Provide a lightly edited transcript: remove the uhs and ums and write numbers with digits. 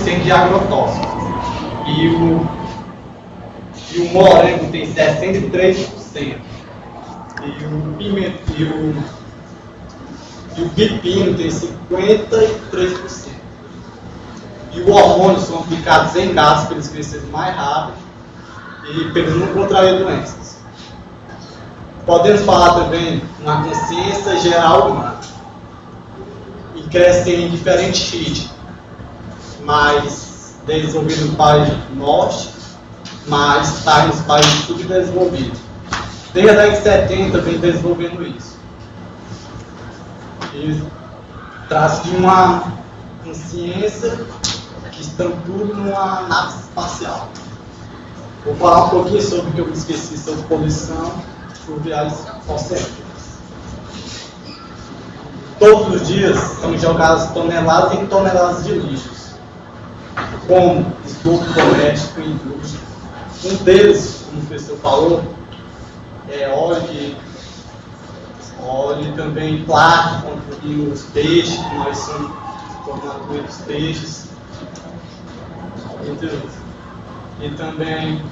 10% de agrotóxico. E o morango tem 63%. E o pepino tem 53%. E os hormônios são aplicados em gatos para eles crescerem mais rápido e para eles não contraírem doenças. Podemos falar também na consciência geral humana. E crescem em diferentes ritmos, mais desenvolvido no país norte, mas está nos países subdesenvolvidos. Desde a década de 70 vem desenvolvendo isso. E traz de uma consciência que estão tudo numa nave espacial. Vou falar um pouquinho sobre o que eu esqueci sobre poluição fluviais oceânicas. Todos os dias são jogadas toneladas e toneladas de lixos, como esgoto doméstico e indústria. Um deles, como o professor falou, é óleo e também plástico, e os peixes, que nós somos formando dos peixes, entre outros. E também